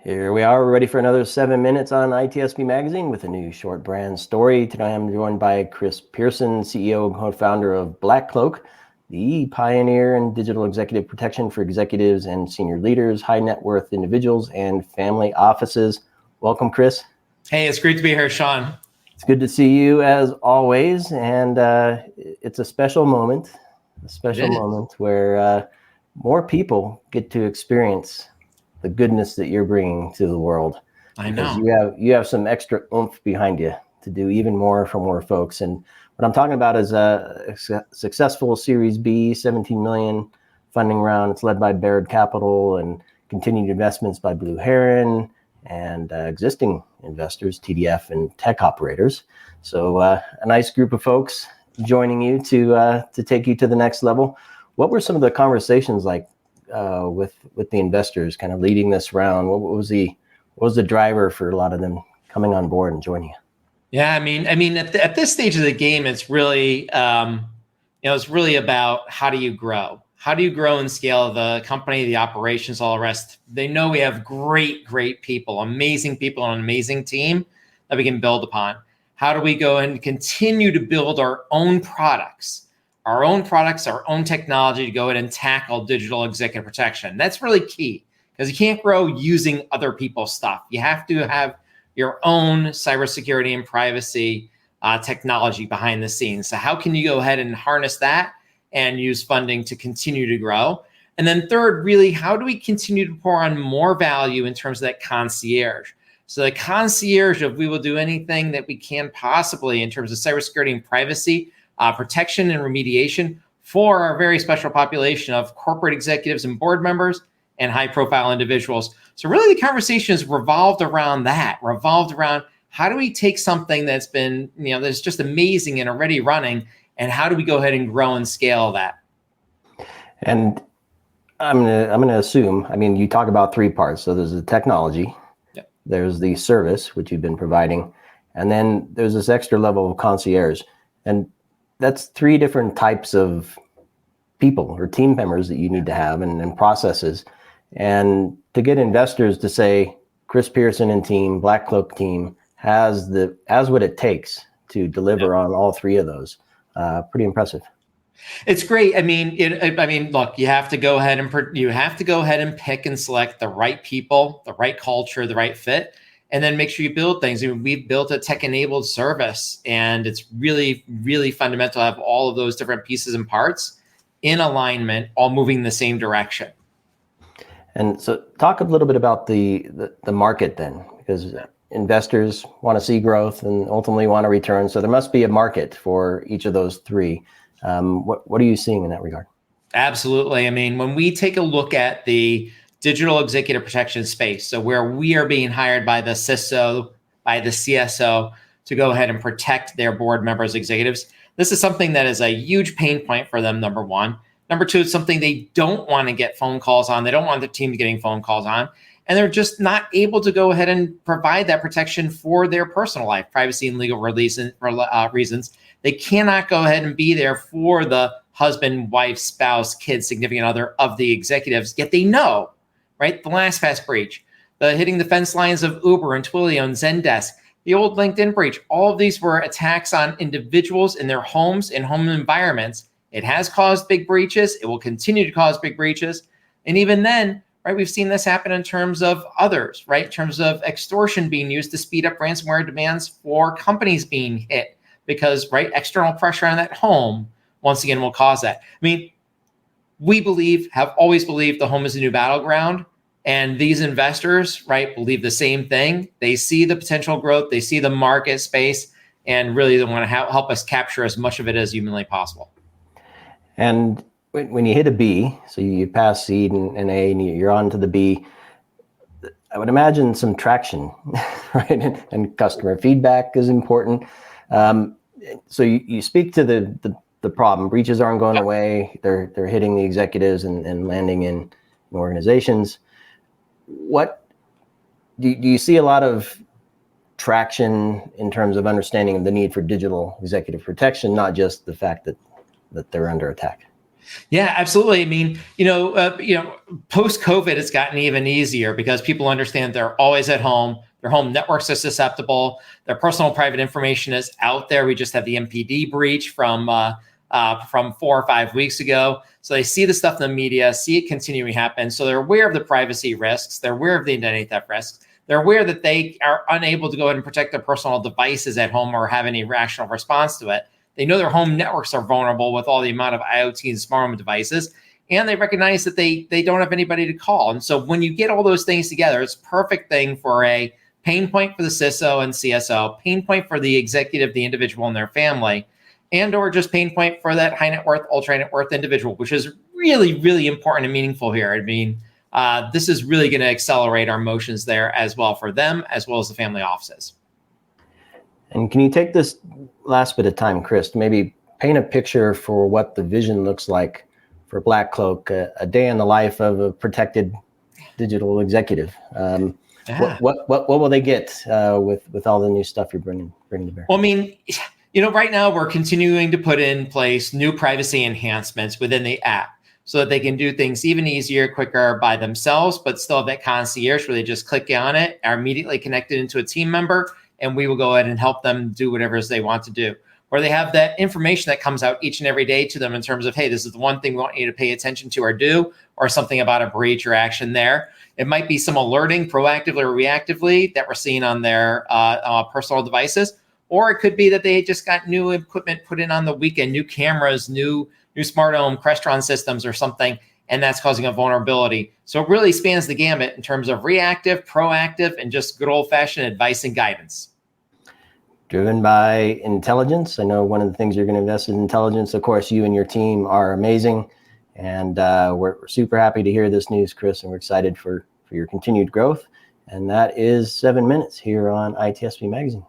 Here we are, ready for another 7 minutes on ITSPmagazine with a new short brand story. Today I'm joined by Chris Pierson, CEO and co-founder of BlackCloak, the pioneer in digital executive protection for executives and senior leaders, high net worth individuals, and family offices. Welcome, Chris. Hey, it's great to be here, Sean. It's good to see you as always, and it's a special moment where more people get to experience the goodness that you're bringing to the world. I know. You have some extra oomph behind you to do even more for more folks. And what I'm talking about is a successful Series B, 17 million funding round. It's led by Baird Capital and continued investments by Blue Heron and existing investors, TDF and tech operators. So a nice group of folks joining you to take you to the next level. What were some of the conversations like with the investors kind of leading this round? What was the driver for a lot of them coming on board and joining you? Yeah, I mean, at this stage of the game, it's really, it's really about how do you grow? How do you grow and scale the company, the operations, all the rest? They know we have great people, amazing people on an amazing team that we can build upon. How do we go and continue to build our own products, our own technology to go in and tackle digital executive protection? That's really key because you can't grow using other people's stuff. You have to have your own cybersecurity and privacy technology behind the scenes. So how can you go ahead and harness that and use funding to continue to grow? And then third, really, how do we continue to pour on more value in terms of that concierge? So the concierge of we will do anything that we can possibly in terms of cybersecurity and privacy, protection and remediation for our very special population of corporate executives and board members and high profile individuals. So really the conversation is revolved around how do we take something that's been, that's just amazing and already running, and how do we go ahead and grow and scale that? And I'm gonna assume, you talk about three parts. So there's the technology, yep. There's the service, which you've been providing, and then there's this extra level of concierge. And that's three different types of people or team members that you need to have and processes. And to get investors to say, Chris Pierson and team, BlackCloak team has what it takes to deliver on all three of those. Pretty impressive. It's great. Look, you have to go ahead and pick and select the right people, the right culture, the right fit, and then make sure you build things. We've built a tech-enabled service, and it's really, really fundamental to have all of those different pieces and parts in alignment, all moving in the same direction. And so talk a little bit about the market then, because investors want to see growth and ultimately want a return. So there must be a market for each of those three. What are you seeing in that regard? Absolutely. When we take a look at the digital executive protection space, so where we are being hired by the CISO, by the CSO to go ahead and protect their board members, executives, this is something that is a huge pain point for them, number one. Number two, it's something they don't want to get phone calls on. They don't want their team getting phone calls on. And they're just not able to go ahead and provide that protection for their personal life, privacy and legal reasons. They cannot go ahead and be there for the husband, wife, spouse, kid, significant other of the executives, yet they know, right? The LastPass breach, the hitting the fence lines of Uber and Twilio and Zendesk, the old LinkedIn breach, all of these were attacks on individuals in their homes and home environments. It has caused big breaches. It will continue to cause big breaches. And even then, right, we've seen this happen in terms of others, right? In terms of extortion being used to speed up ransomware demands for companies being hit because, right, external pressure on that home, once again, will cause that. We have always believed the home is a new battleground. And these investors, right, believe the same thing. They see the potential growth. They see the market space and really they want to help us capture as much of it as humanly possible. And when you hit a B, so you pass seed and A and you're on to the B, I would imagine some traction, right? And customer feedback is important. So you speak to the problem. Breaches aren't going away. They're hitting the executives and landing in organizations. What do you see a lot of traction in terms of understanding of the need for digital executive protection, not just the fact that they're under attack? Yeah, absolutely. I mean, post COVID, it's gotten even easier because people understand they're always at home. Their home networks are susceptible. Their personal private information is out there. We just had the MPD breach from 4 or 5 weeks ago. So they see the stuff in the media, see it continuing to happen. So they're aware of the privacy risks. They're aware of the identity theft risks. They're aware that they are unable to go ahead and protect their personal devices at home or have any rational response to it. They know their home networks are vulnerable with all the amount of IoT and smart home devices, and they recognize that they don't have anybody to call. And so when you get all those things together, it's a perfect thing for a pain point for the CISO and CSO, pain point for the executive, the individual and their family, and or just pain point for that high net worth, ultra net worth individual, which is really, really important and meaningful here. I mean, this is really going to accelerate our motions there as well for them, as well as the family offices. And can you take this last bit of time, Chris, to maybe paint a picture for what the vision looks like for BlackCloak, a day in the life of a protected digital executive? What will they get with all the new stuff you're bringing to bear? Well, I mean, right now we're continuing to put in place new privacy enhancements within the app so that they can do things even easier, quicker by themselves, but still have that concierge where they just click on it, are immediately connected into a team member, and we will go ahead and help them do whatever they want to do. Or they have that information that comes out each and every day to them in terms of, hey, this is the one thing we want you to pay attention to or do, or something about a breach or action there. It might be some alerting proactively or reactively that we're seeing on their personal devices. Or it could be that they just got new equipment put in on the weekend, new cameras, new smart home Crestron systems or something, and that's causing a vulnerability. So it really spans the gamut in terms of reactive, proactive, and just good old-fashioned advice and guidance. Driven by intelligence. I know one of the things you're going to invest in intelligence. Of course, you and your team are amazing, and we're super happy to hear this news, Chris, and we're excited for your continued growth. And that is 7 minutes here on ITSP Magazine.